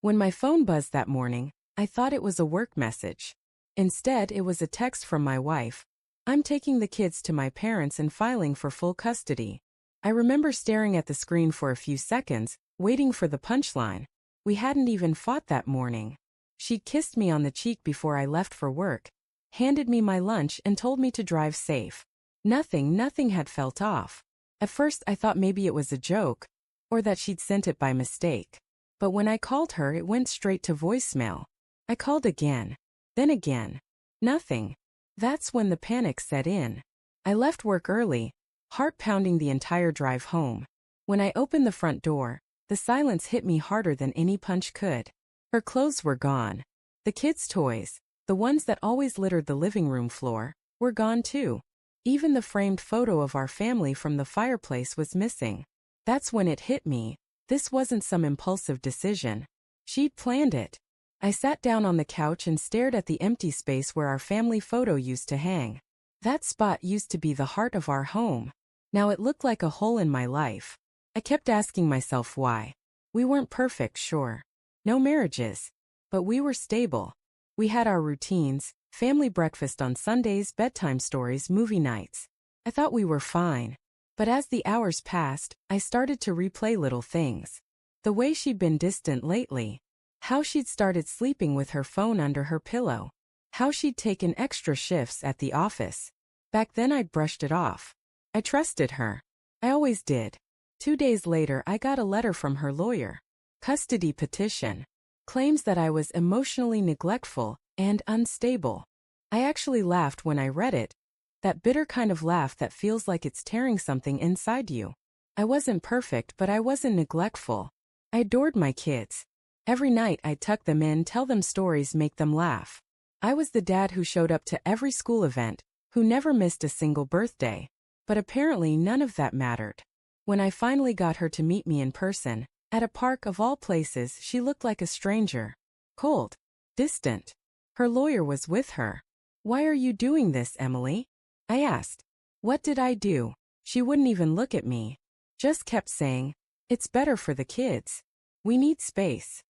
When my phone buzzed that morning, I thought it was a work message. Instead, it was a text from my wife. I'm taking the kids to my parents and filing for full custody. I remember staring at the screen for a few seconds, waiting for the punchline. We hadn't even fought that morning. She'd kissed me on the cheek before I left for work, handed me my lunch and told me to drive safe. Nothing had felt off. At first I thought maybe it was a joke, or that she'd sent it by mistake. But when I called her, it went straight to voicemail. I called again, then again. Nothing. That's when the panic set in. I left work early, heart pounding the entire drive home. When I opened the front door, the silence hit me harder than any punch could. Her clothes were gone. The kids' toys, the ones that always littered the living room floor, were gone too. Even the framed photo of our family from the fireplace was missing. That's when it hit me. This wasn't some impulsive decision. She'd planned it. I sat down on the couch and stared at the empty space where our family photo used to hang. That spot used to be the heart of our home. Now it looked like a hole in my life. I kept asking myself why. We weren't perfect, sure. No marriages. But we were stable. We had our routines, family breakfast on Sundays, bedtime stories, movie nights. I thought we were fine. But as the hours passed, I started to replay little things. The way she'd been distant lately. How she'd started sleeping with her phone under her pillow. How she'd taken extra shifts at the office. Back then I'd brushed it off. I trusted her. I always did. 2 days later I got a letter from her lawyer. Custody petition. Claims that I was emotionally neglectful and unstable. I actually laughed when I read it. That bitter kind of laugh that feels like it's tearing something inside you. I wasn't perfect, but I wasn't neglectful. I adored my kids. Every night I'd tuck them in, tell them stories, make them laugh. I was the dad who showed up to every school event, who never missed a single birthday. But apparently none of that mattered. When I finally got her to meet me in person, at a park of all places, she looked like a stranger. Cold. Distant. Her lawyer was with her. "Why are you doing this, Emily?" I asked. What did I do? She wouldn't even look at me. Just kept saying, "It's better for the kids. We need space."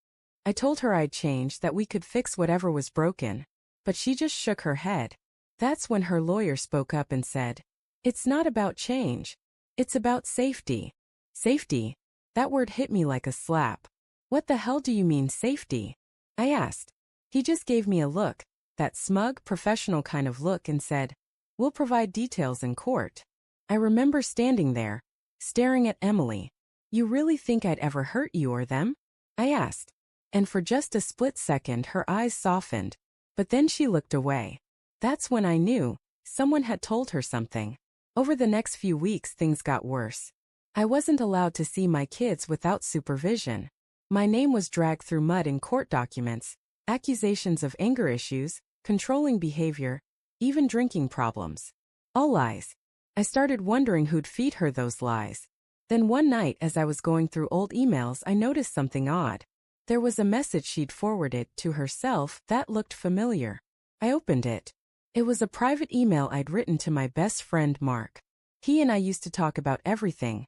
I told her I'd change, that we could fix whatever was broken. But she just shook her head. That's when her lawyer spoke up and said, "It's not about change. It's about safety." Safety? That word hit me like a slap. "What the hell do you mean, safety?" I asked. He just gave me a look, that smug, professional kind of look, and said, "We'll provide details in court." I remember standing there, staring at Emily. "You really think I'd ever hurt you or them?" I asked. And for just a split second her eyes softened, but then she looked away. That's when I knew someone had told her something. Over the next few weeks things got worse. I wasn't allowed to see my kids without supervision. My name was dragged through mud in court documents, accusations of anger issues, controlling behavior, even drinking problems. All lies. I started wondering who'd feed her those lies. Then one night as I was going through old emails I noticed something odd. There was a message she'd forwarded to herself that looked familiar. I opened it. It was a private email I'd written to my best friend Mark. He and I used to talk about everything.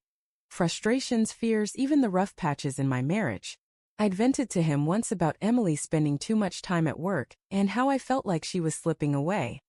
Frustrations, fears, even the rough patches in my marriage. I'd vented to him once about Emily spending too much time at work and how I felt like she was slipping away.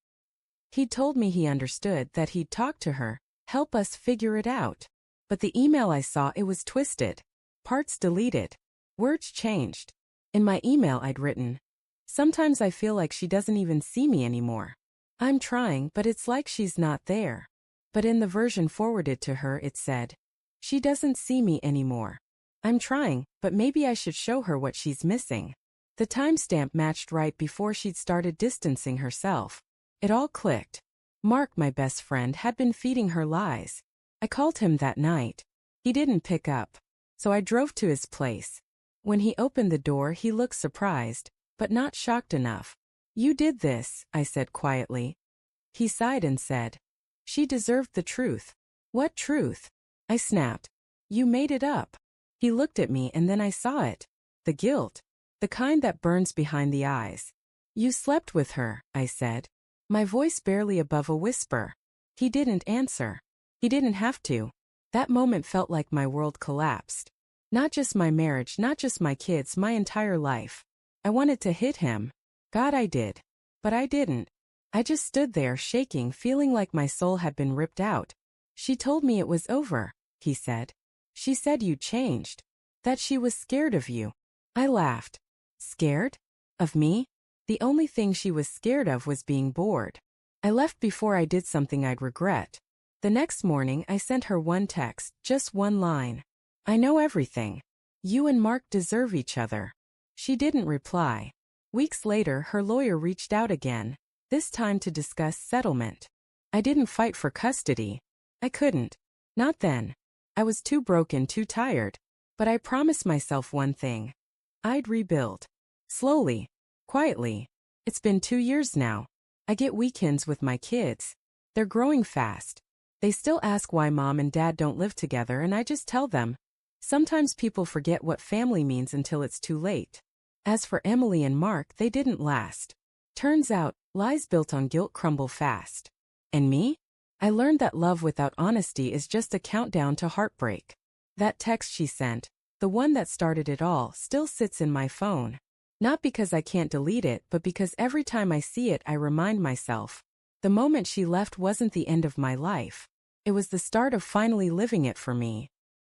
He'd told me he understood, that he'd talk to her, help us figure it out. But the email I saw, it was twisted. Parts deleted. Words changed. In my email I'd written, "Sometimes I feel like she doesn't even see me anymore. I'm trying, but it's like she's not there." But in the version forwarded to her it said, "She doesn't see me anymore. I'm trying, but maybe I should show her what she's missing." The timestamp matched right before she'd started distancing herself. It all clicked. Mark, my best friend, had been feeding her lies. I called him that night. He didn't pick up. So I drove to his place. When he opened the door he looked surprised, but not shocked enough. "You did this," I said quietly. He sighed and said, "She deserved the truth." "What truth?" I snapped. "You made it up." He looked at me and then I saw it. The guilt. The kind that burns behind the eyes. "You slept with her," I said. My voice barely above a whisper. He didn't answer. He didn't have to. That moment felt like my world collapsed. Not just my marriage, not just my kids, my entire life. I wanted to hit him. God, I did. But I didn't. I just stood there shaking, feeling like my soul had been ripped out. She told me it was over, he said. She said you changed. That she was scared of you. I laughed. Scared? Of me? The only thing she was scared of was being bored. I left before I did something I'd regret. The next morning I sent her one text, just one line. I know everything. You and Mark deserve each other. She didn't reply. Weeks later, her lawyer reached out again, this time to discuss settlement. I didn't fight for custody. I couldn't. Not then. I was too broken, too tired. But I promised myself one thing. I'd rebuild. Slowly. Quietly. It's been 2 years now. I get weekends with my kids. They're growing fast. They still ask why mom and dad don't live together, and I just tell them. Sometimes people forget what family means until it's too late. As for Emily and Mark, they didn't last. Turns out, lies built on guilt crumble fast. And me? I learned that love without honesty is just a countdown to heartbreak. That text she sent, the one that started it all, still sits in my phone. Not because I can't delete it, but because every time I see it I remind myself. The moment she left wasn't the end of my life. It was the start of finally living it for me.